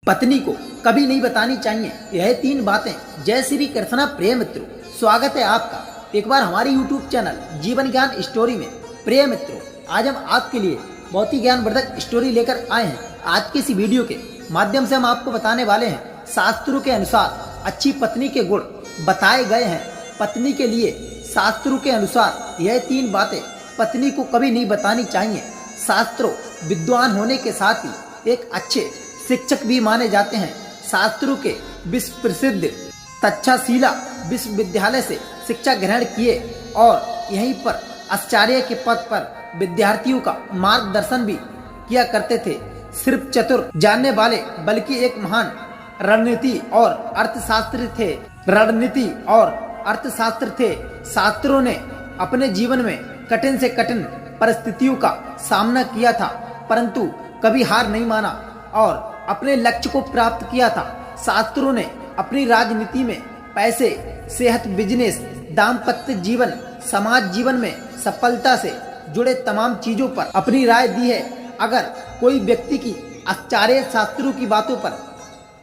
पत्नी को कभी नहीं बतानी चाहिए यह 3 बातें। जय श्री कृष्णा प्रिय मित्रों, स्वागत है आपका एक बार हमारे YouTube चैनल जीवन ज्ञान स्टोरी में। प्रिय मित्रों, आज हम आपके लिए बहुत ही ज्ञानवर्धक स्टोरी लेकर आए हैं। आज की इस वीडियो के माध्यम से हम आपको बताने वाले हैं शास्त्रों के अनुसार अच्छी पत्नी के गुण बताए गए हैं। पत्नी के लिए शास्त्रों के अनुसार यह 3 बातें पत्नी को कभी नहीं बतानी चाहिए। शास्त्रों विद्वान होने के साथ ही एक अच्छे शिक्षक भी माने जाते हैं। शास्त्रों के विश्व प्रसिद्ध तक्षशिला विश्वविद्यालय से शिक्षा ग्रहण किए और यहीं पर आचार्य के पद पर विद्यार्थियों का मार्गदर्शन भी किया करते थे। सिर्फ चतुर जानने वाले बल्कि एक महान रणनीति और अर्थशास्त्र थे। शास्त्रों ने अपने जीवन में कठिन से कठिन परिस्थितियों का सामना किया था, परंतु कभी हार नहीं माना और अपने लक्ष्य को प्राप्त किया था। शास्त्रों ने अपनी राजनीति में पैसे, सेहत, बिजनेस, दाम्पत्य जीवन, समाज जीवन में सफलता से जुड़े तमाम चीजों पर अपनी राय दी है। अगर कोई व्यक्ति की आचार्य शास्त्रों की बातों पर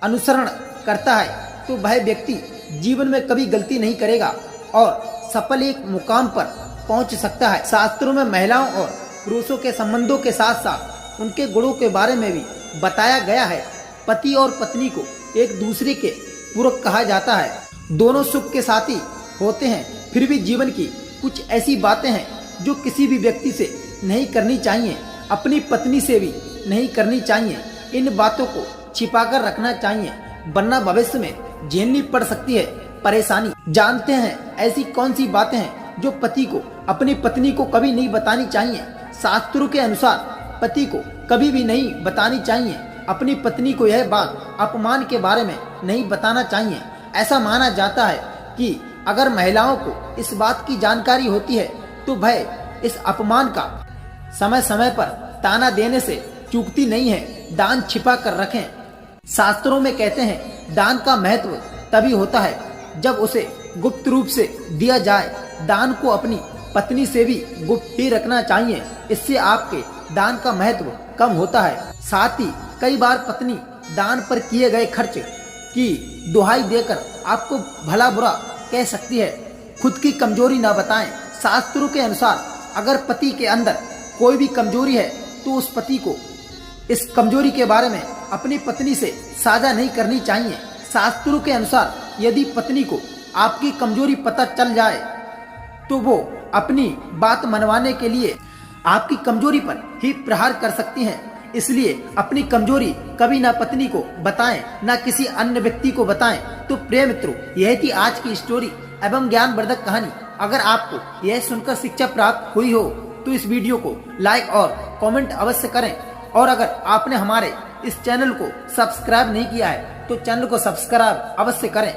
अनुसरण करता है तो वह व्यक्ति जीवन में कभी गलती नहीं करेगा और सफल एक मुकाम पर पहुंच सकता है। शास्त्रों में महिलाओं और पुरुषों के संबंधों के साथ साथ उनके गुणों के बारे में भी बताया गया है। पति और पत्नी को एक दूसरे के पूरक कहा जाता है। दोनों सुख के साथी होते हैं, फिर भी जीवन की कुछ ऐसी बातें हैं जो किसी भी व्यक्ति से नहीं करनी चाहिए, अपनी पत्नी से भी नहीं करनी चाहिए। इन बातों को छिपाकर रखना चाहिए, वरना भविष्य में झेलनी पड़ सकती है परेशानी। जानते हैं ऐसी कौन सी बातें हैं जो पति को अपनी पत्नी को कभी नहीं बतानी चाहिए। शास्त्रों के अनुसार पति को कभी भी नहीं बतानी चाहिए। अपनी पत्नी को यह बात अपमान के बारे में नहीं बताना चाहिए। ऐसा माना जाता है कि अगर महिलाओं को इस बात की जानकारी होती है तो वह इस अपमान का समय समय पर ताना देने से चूकती नहीं है। दान छिपा कर रखें। शास्त्रों में कहते हैं दान का महत्व तभी होता है जब उसे गुप्त रूप से दिया जाए। दान को अपनी पत्नी से भी गुप्त ही रखना चाहिए, इससे आपके दान का महत्व कम होता है। साथ ही कई बार पत्नी दान पर किए गए खर्च की दुहाई देकर आपको भला बुरा कह सकती है। खुद की कमजोरी ना बताएं। शास्त्रों के अनुसार अगर पति के अंदर कोई भी कमजोरी है तो उस पति को इस कमजोरी के बारे में अपनी पत्नी से साझा नहीं करनी चाहिए। शास्त्रों के अनुसार यदि पत्नी को आपकी कमजोरी पता चल जाए तो वो अपनी बात मनवाने के लिए आपकी कमजोरी पर ही प्रहार कर सकती हैं। इसलिए अपनी कमजोरी कभी ना पत्नी को बताएं, ना किसी अन्य व्यक्ति को बताएं। तो प्रिय मित्रों, यह थी आज की स्टोरी एवं ज्ञानवर्धक कहानी। अगर आपको यह सुनकर शिक्षा प्राप्त हुई हो तो इस वीडियो को लाइक और कमेंट अवश्य करें। और अगर आपने हमारे इस चैनल को सब्सक्राइब नहीं किया है तो चैनल को सब्सक्राइब अवश्य करें।